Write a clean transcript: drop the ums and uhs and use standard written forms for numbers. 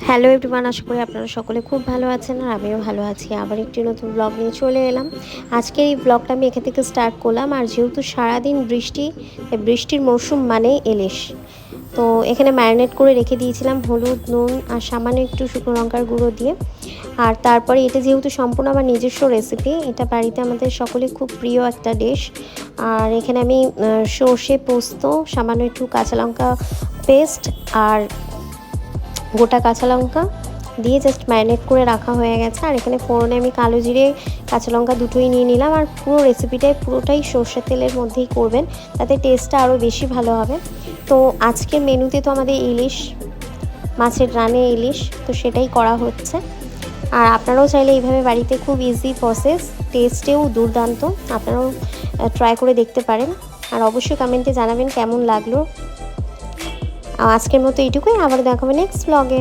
Hello everyone, আশা করি আপনারা সকলে খুব ভালো আছেন আর আমিও ভালো আছি। আবার একটি নতুন ব্লগ নিয়ে চলে এলাম। আজকের এই ব্লগটা আমি এখান থেকে স্টার্ট করলাম। আর যেহেতু সারাদিন বৃষ্টি, বৃষ্টির মরশুম মানে ইলিশ, তো এখানে ম্যারিনেট করে রেখে দিয়েছিলাম হলুদ, নুন আর সামান্য একটু শুকনো লঙ্কার গুঁড়ো দিয়ে। আর তারপরে এটা যেহেতু সম্পূর্ণ আমার নিজস্ব রেসিপি, এটা বাড়িতে আমাদের সকলে খুব প্রিয় একটা ডিশ। আর এখানে আমি সর্ষে, পোস্ত, সামান্য একটু কাঁচা লঙ্কা পেস্ট আর গোটা কাঁচা লঙ্কা দিয়ে জাস্ট ম্যারিনেট করে রাখা হয়ে গেছে। আর এখানে ফোড়নে আমি কালো জিরে, কাঁচা লঙ্কা দুটোই নিয়ে নিলাম। আর পুরো রেসিপিটাই পুরোটাই সর্ষের তেলের মধ্যেই করবেন, তাতে টেস্টটা আরও বেশি ভালো হবে। তো আজকের মেনুতে তো আমাদের ইলিশ, মাছের রানে ইলিশ, তো সেটাই করা হচ্ছে। আর আপনারাও চাইলে এইভাবে বাড়িতে খুব ইজি প্রসেস, টেস্টেও দুর্দান্ত, আপনারাও ট্রাই করে দেখতে পারেন। আর অবশ্যই কমেন্টে জানাবেন কেমন লাগলো। আজকের মতো এইটুকুই, আবার দেখাবো নেক্সট ব্লগে।